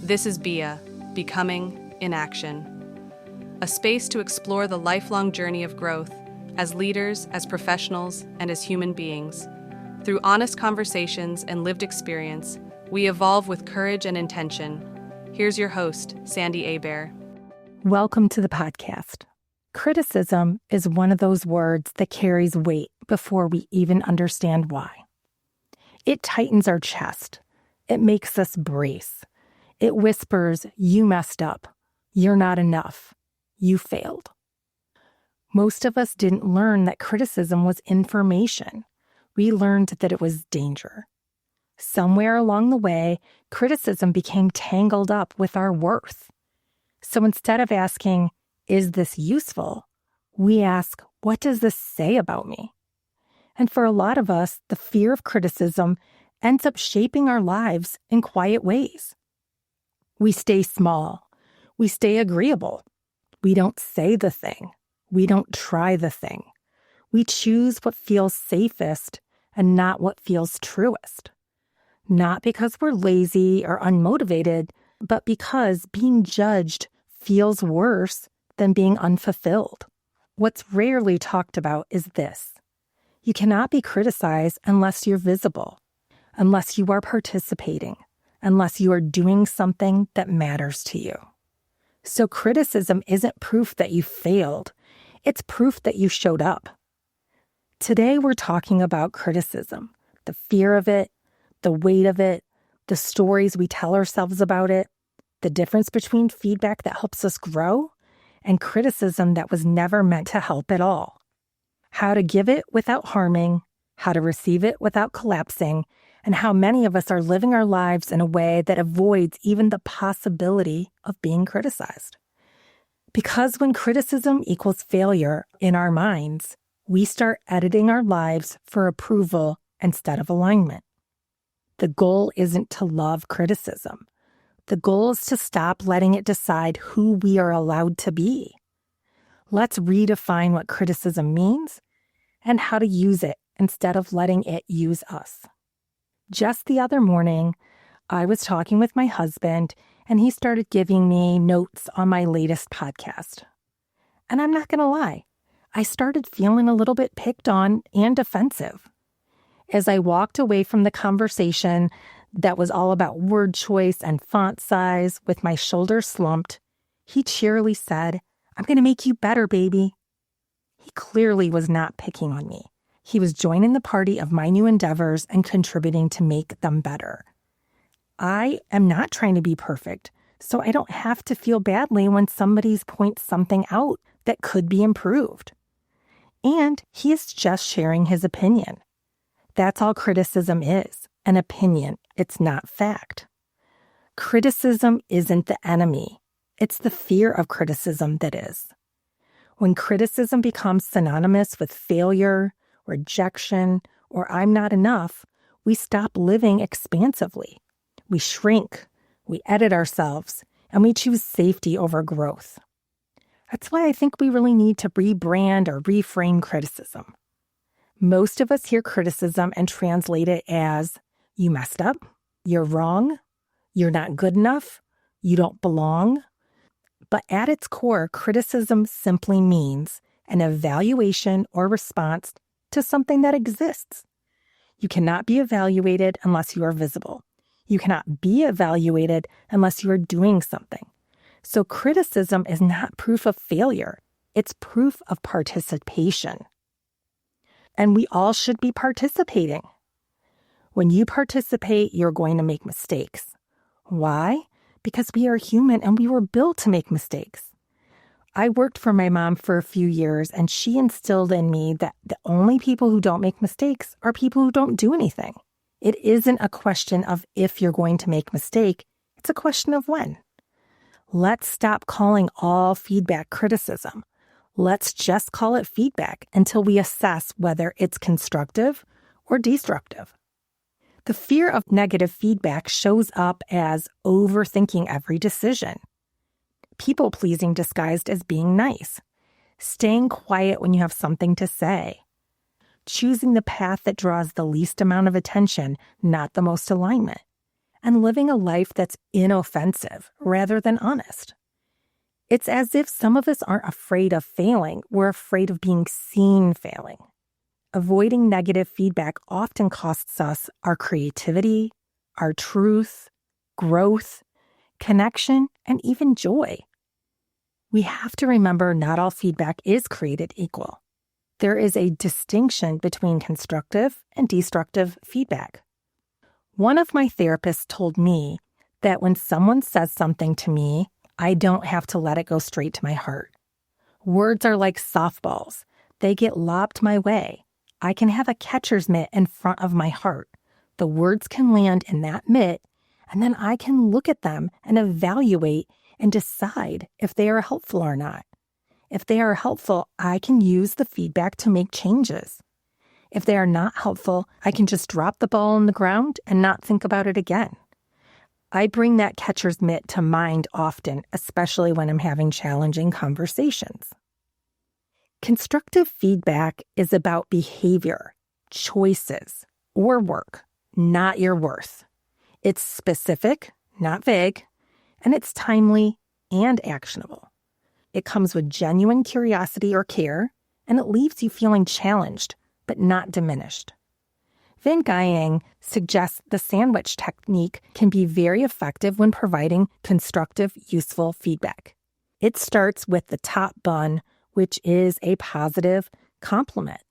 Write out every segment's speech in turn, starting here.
This is BIA, Becoming in Action, a space to explore the lifelong journey of growth as leaders, as professionals, and as human beings. Through honest conversations and lived experience, we evolve with courage and intention. Here's your host, Sandy Abear. Welcome to the podcast. Criticism is one of those words that carries weight before we even understand why. It tightens our chest. It makes us brace. It whispers, "You messed up. You're not enough. You failed." Most of us didn't learn that criticism was information. We learned that it was danger. Somewhere along the way, criticism became tangled up with our worth. So instead of asking, "Is this useful?" we ask, "What does this say about me?" And for a lot of us, the fear of criticism ends up shaping our lives in quiet ways. We stay small. We stay agreeable. We don't say the thing. We don't try the thing. We choose what feels safest and not what feels truest. Not because we're lazy or unmotivated, but because being judged feels worse than being unfulfilled. What's rarely talked about is this. You cannot be criticized unless you're visible, unless you are participating, unless you are doing something that matters to you. So criticism isn't proof that you failed. It's proof that you showed up. Today we're talking about criticism, the fear of it, the weight of it, the stories we tell ourselves about it, the difference between feedback that helps us grow and criticism that was never meant to help at all. How to give it without harming, how to receive it without collapsing, and how many of us are living our lives in a way that avoids even the possibility of being criticized. Because when criticism equals failure in our minds, we start editing our lives for approval instead of alignment. The goal isn't to love criticism. The goal is to stop letting it decide who we are allowed to be. Let's redefine what criticism means and how to use it instead of letting it use us. Just the other morning, I was talking with my husband, and he started giving me notes on my latest podcast. And I'm not going to lie, I started feeling a little bit picked on and defensive. As I walked away from the conversation that was all about word choice and font size with my shoulders slumped, he cheerily said, "I'm going to make you better, baby." He clearly was not picking on me. He was joining the party of my new endeavors and contributing to make them better. I am not trying to be perfect, so I don't have to feel badly when somebody points something out that could be improved. And he is just sharing his opinion. That's all criticism is, an opinion. It's not fact. Criticism isn't the enemy. It's the fear of criticism that is. When criticism becomes synonymous with failure, rejection, or "I'm not enough," we stop living expansively. We shrink, we edit ourselves, and we choose safety over growth. That's why I think we really need to rebrand or reframe criticism. Most of us hear criticism and translate it as, "You messed up, you're wrong, you're not good enough, you don't belong." But at its core, criticism simply means an evaluation or response to something that exists. You cannot be evaluated unless you are visible. You cannot be evaluated unless you are doing something. So criticism is not proof of failure. It's proof of participation. And we all should be participating. When you participate, you're going to make mistakes. Why? Because we are human and we were built to make mistakes. I worked for my mom for a few years, and she instilled in me that the only people who don't make mistakes are people who don't do anything. It isn't a question of if you're going to make a mistake. It's a question of when. Let's stop calling all feedback criticism. Let's just call it feedback until we assess whether it's constructive or destructive. The fear of negative feedback shows up as overthinking every decision, people-pleasing disguised as being nice, staying quiet when you have something to say, choosing the path that draws the least amount of attention, not the most alignment, and living a life that's inoffensive rather than honest. It's as if some of us aren't afraid of failing, we're afraid of being seen failing. Avoiding negative feedback often costs us our creativity, our truth, growth, connection, and even joy. We have to remember not all feedback is created equal. There is a distinction between constructive and destructive feedback. One of my therapists told me that when someone says something to me, I don't have to let it go straight to my heart. Words are like softballs. They get lobbed my way. I can have a catcher's mitt in front of my heart. The words can land in that mitt, and then I can look at them and evaluate and decide if they are helpful or not. If they are helpful, I can use the feedback to make changes. If they are not helpful, I can just drop the ball on the ground and not think about it again. I bring that catcher's mitt to mind often, especially when I'm having challenging conversations. Constructive feedback is about behavior, choices, or work, not your worth. It's specific, not vague, and it's timely and actionable. It comes with genuine curiosity or care, and it leaves you feeling challenged, but not diminished. Van Guyang suggests the sandwich technique can be very effective when providing constructive, useful feedback. It starts with the top bun, which is a positive compliment.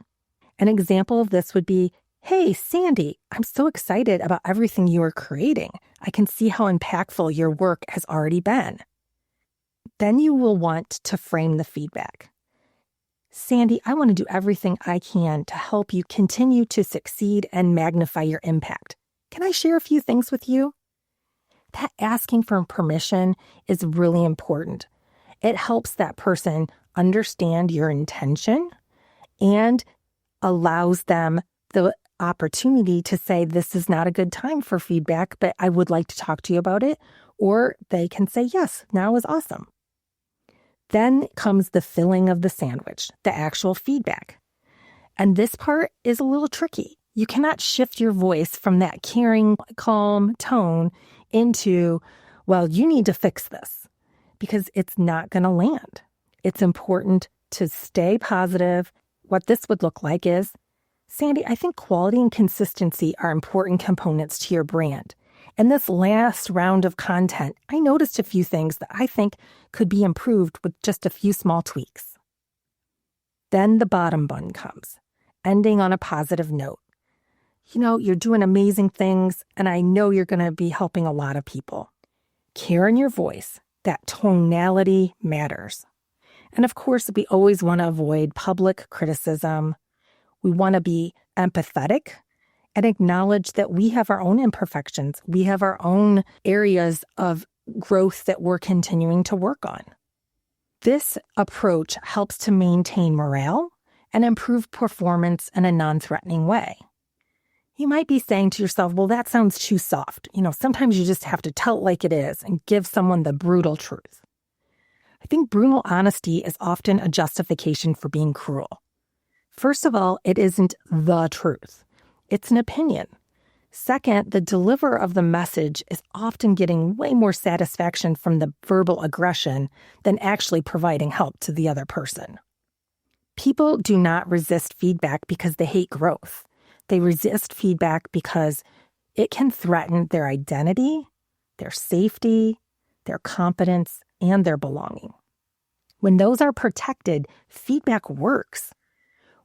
An example of this would be, "Hey, Sandy, I'm so excited about everything you are creating. I can see how impactful your work has already been." Then you will want to frame the feedback. "Sandy, I want to do everything I can to help you continue to succeed and magnify your impact. Can I share a few things with you?" That asking for permission is really important. It helps that person understand your intention and allows them the opportunity to say, "This is not a good time for feedback, but I would like to talk to you about it." Or they can say, "Yes, now is awesome." Then comes the filling of the sandwich, the actual feedback. And this part is a little tricky. You cannot shift your voice from that caring, calm tone into, "Well, you need to fix this," because it's not going to land. It's important to stay positive. What this would look like is, "Sandy, I think quality and consistency are important components to your brand. In this last round of content, I noticed a few things that I think could be improved with just a few small tweaks." Then the bottom bun comes, ending on a positive note. "You're doing amazing things, and I know you're going to be helping a lot of people." Care in your voice, that tonality matters. And of course, we always want to avoid public criticism. We want to be empathetic and acknowledge that we have our own imperfections. We have our own areas of growth that we're continuing to work on. This approach helps to maintain morale and improve performance in a non-threatening way. You might be saying to yourself, "Well, that sounds too soft. Sometimes you just have to tell it like it is and give someone the brutal truth." I think brutal honesty is often a justification for being cruel. First of all, it isn't the truth. It's an opinion. Second, the deliverer of the message is often getting way more satisfaction from the verbal aggression than actually providing help to the other person. People do not resist feedback because they hate growth. They resist feedback because it can threaten their identity, their safety, their competence, and their belonging. When those are protected, feedback works.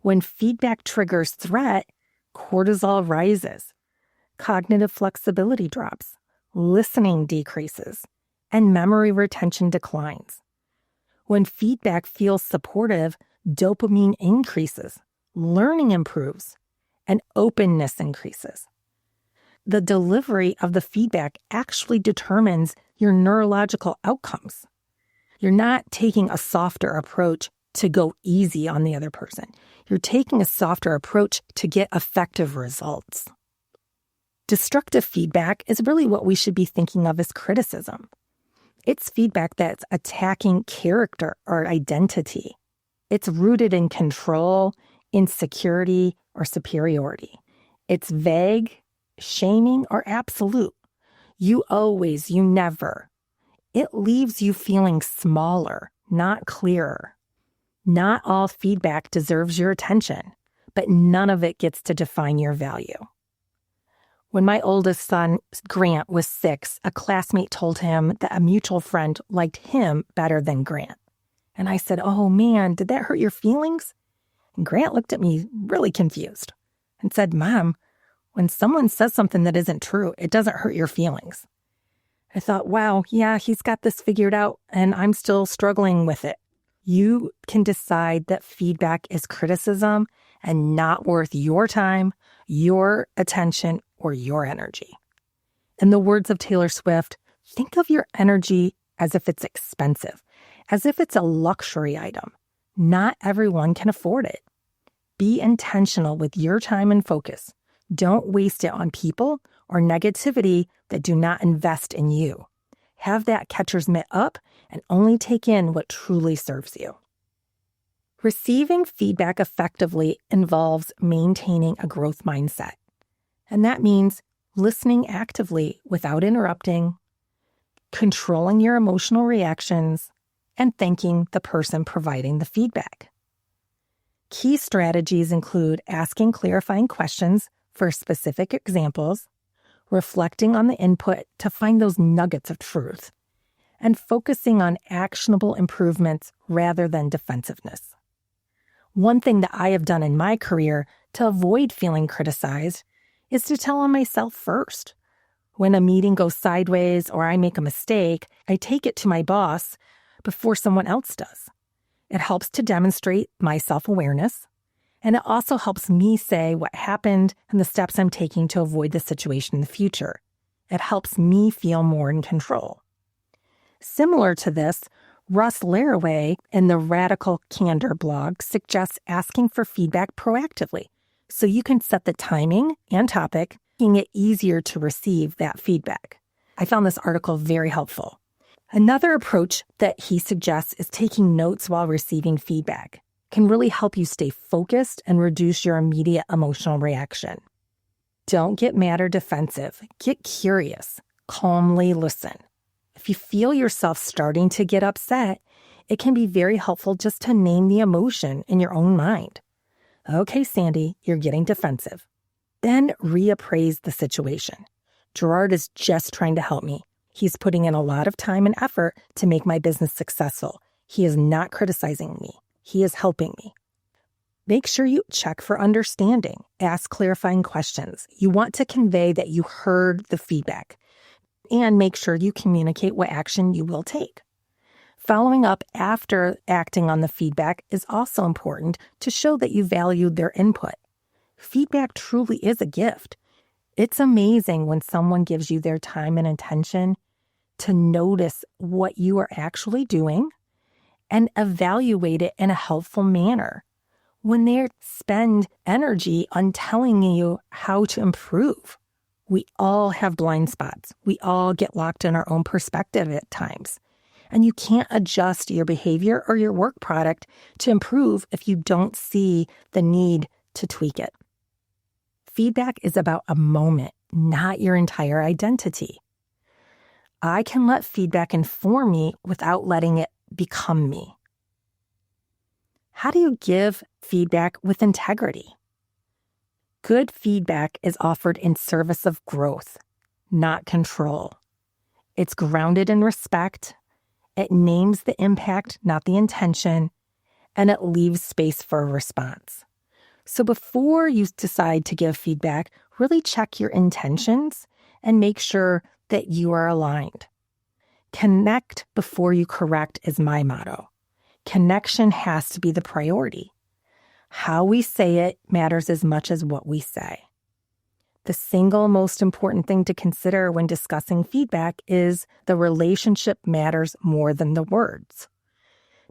When feedback triggers threat, cortisol rises, cognitive flexibility drops, listening decreases, and memory retention declines. When feedback feels supportive, dopamine increases, learning improves, and openness increases. The delivery of the feedback actually determines your neurological outcomes. You're not taking a softer approach to go easy on the other person. You're taking a softer approach to get effective results. Destructive feedback is really what we should be thinking of as criticism. It's feedback that's attacking character or identity. It's rooted in control, insecurity, or superiority. It's vague, shaming, or absolute. You never. It leaves you feeling smaller, not clearer. Not all feedback deserves your attention, but none of it gets to define your value. When my oldest son, Grant, was 6, a classmate told him that a mutual friend liked him better than Grant. And I said, "Oh man, did that hurt your feelings?" And Grant looked at me really confused and said, "Mom, when someone says something that isn't true, it doesn't hurt your feelings." I thought, wow, yeah, he's got this figured out and I'm still struggling with it. You can decide that feedback is criticism and not worth your time, your attention, or your energy. In the words of Taylor Swift, think of your energy as if it's expensive, as if it's a luxury item. Not everyone can afford it. Be intentional with your time and focus. Don't waste it on people or negativity that do not invest in you. Have that catcher's mitt up and only take in what truly serves you. Receiving feedback effectively involves maintaining a growth mindset. And that means listening actively without interrupting, controlling your emotional reactions, and thanking the person providing the feedback. Key strategies include asking clarifying questions for specific examples, reflecting on the input to find those nuggets of truth, and focusing on actionable improvements rather than defensiveness. One thing that I have done in my career to avoid feeling criticized is to tell on myself first. When a meeting goes sideways or I make a mistake, I take it to my boss before someone else does. It helps to demonstrate my self-awareness, and it also helps me say what happened and the steps I'm taking to avoid the situation in the future. It helps me feel more in control. Similar to this, Russ Laraway in the Radical Candor blog suggests asking for feedback proactively so you can set the timing and topic, making it easier to receive that feedback. I found this article very helpful. Another approach that he suggests is taking notes while receiving feedback. It can really help you stay focused and reduce your immediate emotional reaction. Don't get mad or defensive. Get curious. Calmly listen. If you feel yourself starting to get upset, it can be very helpful just to name the emotion in your own mind. Okay, Sandy, you're getting defensive. Then reappraise the situation. Gerard is just trying to help me. He's putting in a lot of time and effort to make my business successful. He is not criticizing me. He is helping me. Make sure you check for understanding. Ask clarifying questions. You want to convey that you heard the feedback. And make sure you communicate what action you will take. Following up after acting on the feedback is also important to show that you valued their input. Feedback truly is a gift. It's amazing when someone gives you their time and attention to notice what you are actually doing and evaluate it in a helpful manner. When they spend energy on telling you how to improve. We all have blind spots. We all get locked in our own perspective at times. And you can't adjust your behavior or your work product to improve if you don't see the need to tweak it. Feedback is about a moment, not your entire identity. I can let feedback inform me without letting it become me. How do you give feedback with integrity? Good feedback is offered in service of growth, not control. It's grounded in respect. It names the impact, not the intention, and it leaves space for a response. So before you decide to give feedback, really check your intentions and make sure that you are aligned. Connect before you correct is my motto. Connection has to be the priority. How we say it matters as much as what we say. The single most important thing to consider when discussing feedback is the relationship matters more than the words.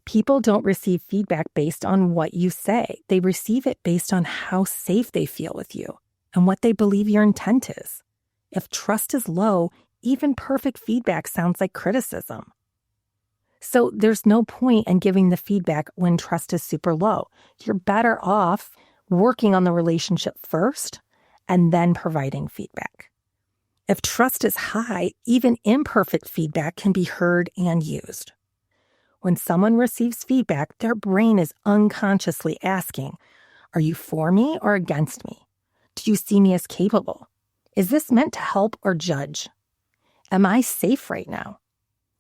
People don't receive feedback based on what you say. They receive it based on how safe they feel with you and what they believe your intent is. If trust is low, even perfect feedback sounds like criticism. So there's no point in giving the feedback when trust is super low. You're better off working on the relationship first and then providing feedback. If trust is high, even imperfect feedback can be heard and used. When someone receives feedback, their brain is unconsciously asking, are you for me or against me? Do you see me as capable? Is this meant to help or judge? Am I safe right now?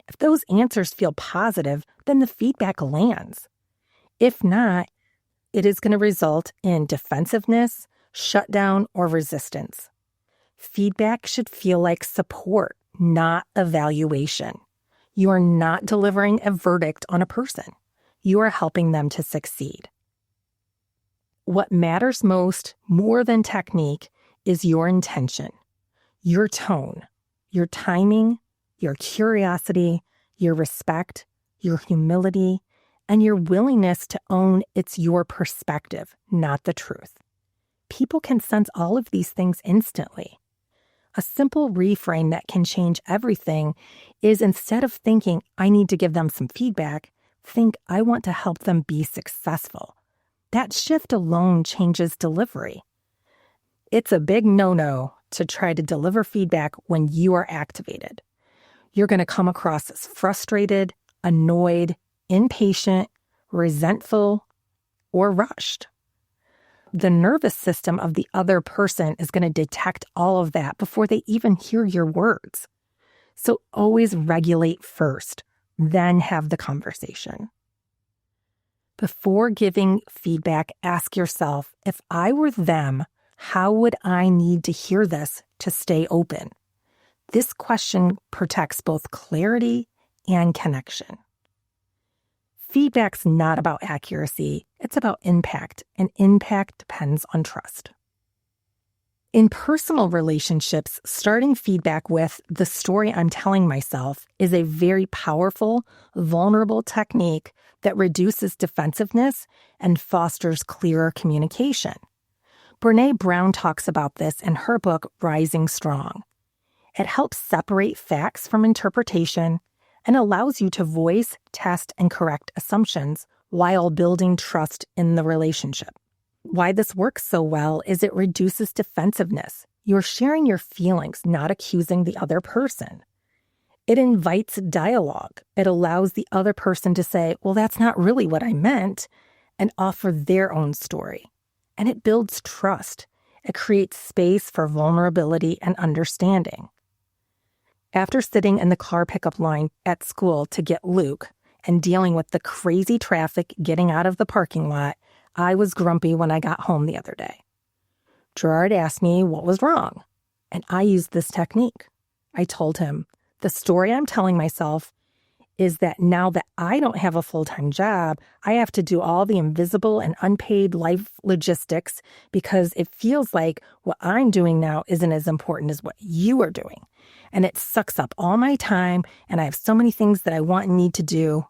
If those answers feel positive, then the feedback lands. If not, it is going to result in defensiveness, shutdown, or resistance. Feedback should feel like support, not evaluation. You are not delivering a verdict on a person. You are helping them to succeed. What matters most, more than technique, is your intention, your tone, your timing, your curiosity, your respect, your humility, and your willingness to own it's your perspective, not the truth. People can sense all of these things instantly. A simple reframe that can change everything is, instead of thinking, I need to give them some feedback, think, I want to help them be successful. That shift alone changes delivery. It's a big no-no to try to deliver feedback when you are activated. You're going to come across as frustrated, annoyed, impatient, resentful, or rushed. The nervous system of the other person is going to detect all of that before they even hear your words. So always regulate first, then have the conversation. Before giving feedback, ask yourself, if I were them, how would I need to hear this to stay open? This question protects both clarity and connection. Feedback's not about accuracy, it's about impact, and impact depends on trust. In personal relationships, starting feedback with the story I'm telling myself is a very powerful, vulnerable technique that reduces defensiveness and fosters clearer communication. Brené Brown talks about this in her book, Rising Strong. It helps separate facts from interpretation and allows you to voice, test, and correct assumptions while building trust in the relationship. Why this works so well is it reduces defensiveness. You're sharing your feelings, not accusing the other person. It invites dialogue. It allows the other person to say, well, that's not really what I meant, and offer their own story. And it builds trust. It creates space for vulnerability and understanding. After sitting in the car pickup line at school to get Luke and dealing with the crazy traffic getting out of the parking lot, I was grumpy when I got home the other day. Gerard asked me what was wrong, and I used this technique. I told him, the story I'm telling myself is that now that I don't have a full-time job, I have to do all the invisible and unpaid life logistics because it feels like what I'm doing now isn't as important as what you are doing. And it sucks up all my time, and I have so many things that I want and need to do.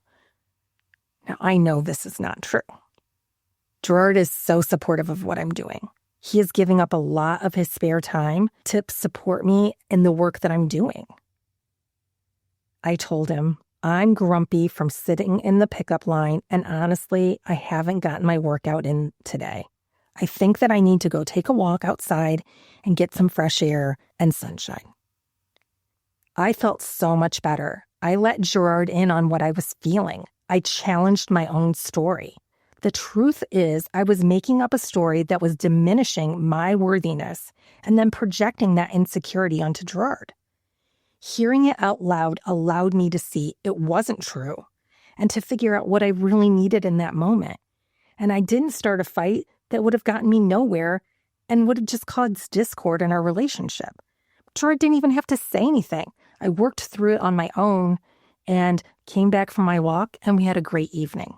Now, I know this is not true. Gerard is so supportive of what I'm doing. He is giving up a lot of his spare time to support me in the work that I'm doing. I told him, I'm grumpy from sitting in the pickup line, and honestly, I haven't gotten my workout in today. I think that I need to go take a walk outside and get some fresh air and sunshine. I felt so much better. I let Gerard in on what I was feeling. I challenged my own story. The truth is, I was making up a story that was diminishing my worthiness and then projecting that insecurity onto Gerard. Hearing it out loud allowed me to see it wasn't true and to figure out what I really needed in that moment. And I didn't start a fight that would have gotten me nowhere and would have just caused discord in our relationship. Gerard didn't even have to say anything. I worked through it on my own and came back from my walk, and we had a great evening.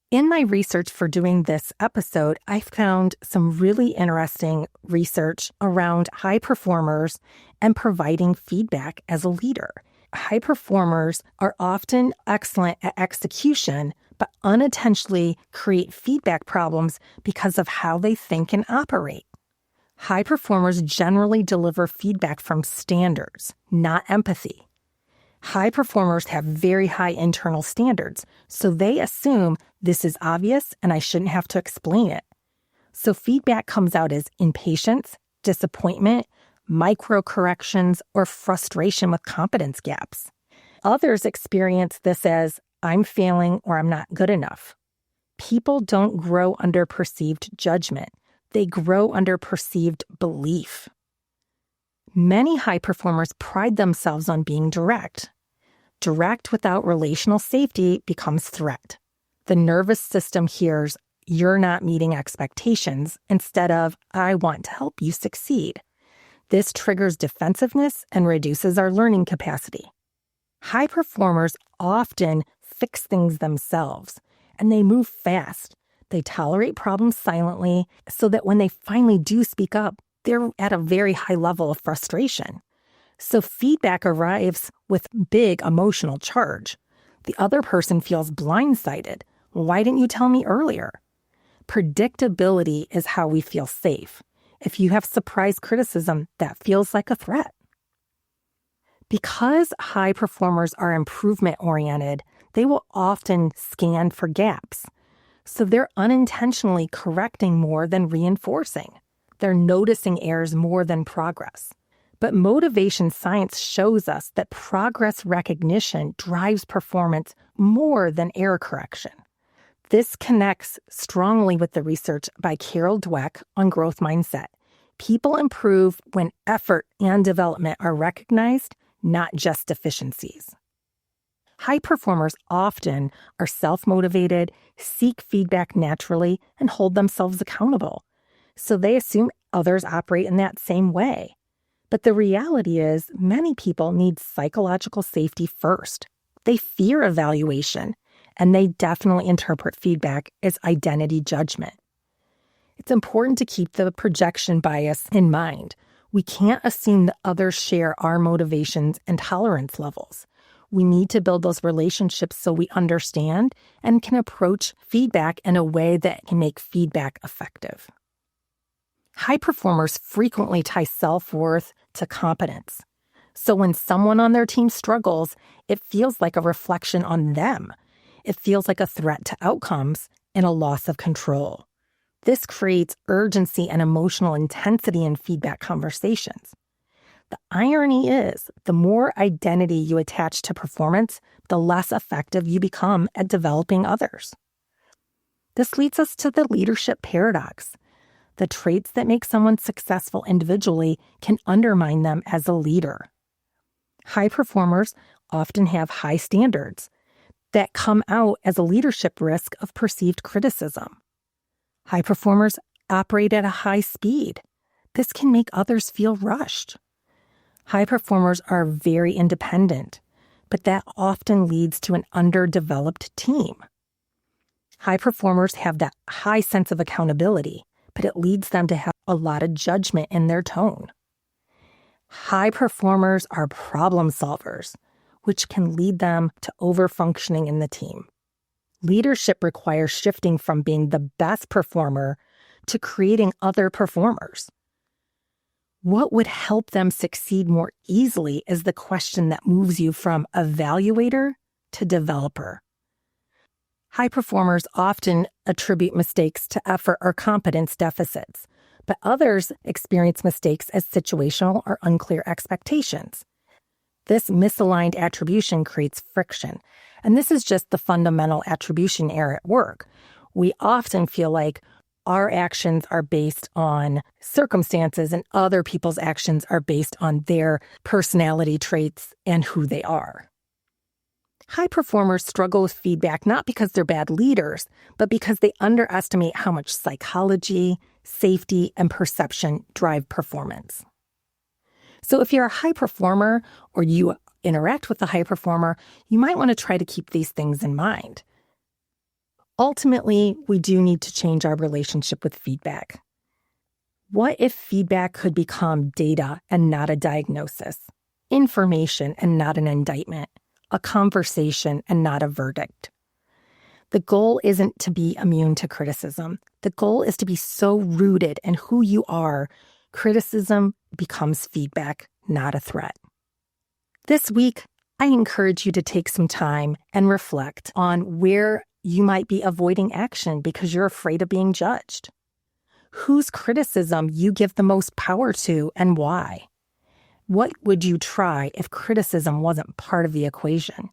In my research for doing this episode, I found some really interesting research around high performers and providing feedback as a leader. High performers are often excellent at execution, but unintentionally create feedback problems because of how they think and operate. High performers generally deliver feedback from standards, not empathy. High performers have very high internal standards, so they assume this is obvious and I shouldn't have to explain it. So feedback comes out as impatience, disappointment, micro corrections, or frustration with competence gaps. Others experience this as, I'm failing or I'm not good enough. People don't grow under perceived judgment. They grow under perceived belief. Many high performers pride themselves on being direct. Direct without relational safety becomes threat. The nervous system hears, you're not meeting expectations, instead of, I want to help you succeed. This triggers defensiveness and reduces our learning capacity. High performers often fix things themselves, and they move fast. They tolerate problems silently so that when they finally do speak up, they're at a very high level of frustration. So feedback arrives with big emotional charge. The other person feels blindsided. Why didn't you tell me earlier? Predictability is how we feel safe. If you have surprise criticism, that feels like a threat. Because high performers are improvement-oriented, they will often scan for gaps. So they're unintentionally correcting more than reinforcing. They're noticing errors more than progress. But motivation science shows us that progress recognition drives performance more than error correction. This connects strongly with the research by Carol Dweck on growth mindset. People improve when effort and development are recognized, not just deficiencies. High performers often are self-motivated, seek feedback naturally, and hold themselves accountable. So they assume others operate in that same way. But the reality is, many people need psychological safety first. They fear evaluation, and they definitely interpret feedback as identity judgment. It's important to keep the projection bias in mind. We can't assume that others share our motivations and tolerance levels. We need to build those relationships so we understand and can approach feedback in a way that can make feedback effective. High performers frequently tie self-worth to competence. So when someone on their team struggles, it feels like a reflection on them. It feels like a threat to outcomes and a loss of control. This creates urgency and emotional intensity in feedback conversations. The irony is, the more identity you attach to performance, the less effective you become at developing others. This leads us to the leadership paradox. The traits that make someone successful individually can undermine them as a leader. High performers often have high standards that come out as a leadership risk of perceived criticism. High performers operate at a high speed. This can make others feel rushed. High performers are very independent, but that often leads to an underdeveloped team. High performers have that high sense of accountability, but it leads them to have a lot of judgment in their tone. High performers are problem solvers, which can lead them to overfunctioning in the team. Leadership requires shifting from being the best performer to creating other performers. What would help them succeed more easily is the question that moves you from evaluator to developer. High performers often attribute mistakes to effort or competence deficits, but others experience mistakes as situational or unclear expectations. This misaligned attribution creates friction, and this is just the fundamental attribution error at work. We often feel like our actions are based on circumstances and other people's actions are based on their personality traits and who they are. High performers struggle with feedback not because they're bad leaders, but because they underestimate how much psychology, safety, and perception drive performance. So if you're a high performer or you interact with a high performer, you might want to try to keep these things in mind. Ultimately, we do need to change our relationship with feedback. What if feedback could become data and not a diagnosis, information and not an indictment, a conversation and not a verdict? The goal isn't to be immune to criticism. The goal is to be so rooted in who you are, criticism becomes feedback, not a threat. This week, I encourage you to take some time and reflect on where you might be avoiding action because you're afraid of being judged. Whose criticism you give the most power to and why? What would you try if criticism wasn't part of the equation?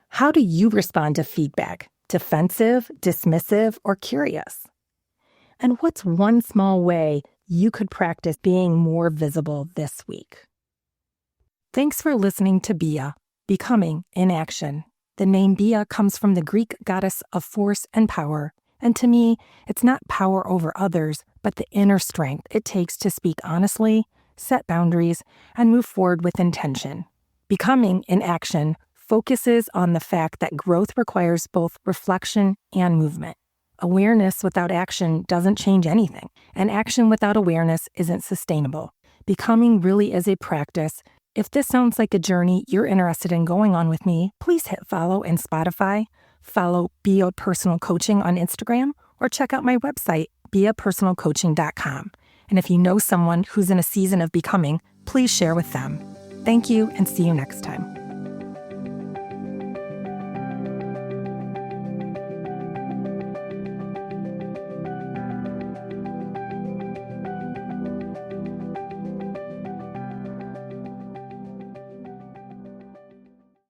How do you respond to feedback? Defensive, dismissive, or curious? And what's one small way you could practice being more visible this week? Thanks for listening to Bia, Becoming in Action. The name Bia comes from the Greek goddess of force and power, and to me, it's not power over others, but the inner strength it takes to speak honestly, set boundaries, and move forward with intention. Becoming in Action focuses on the fact that growth requires both reflection and movement. Awareness without action doesn't change anything, and action without awareness isn't sustainable. Becoming really is a practice. If this sounds like a journey you're interested in going on with me, please hit follow in Spotify, follow Bia Personal Coaching on Instagram, or check out my website, biapersonalcoaching.com. And if you know someone who's in a season of becoming, please share with them. Thank you, and see you next time.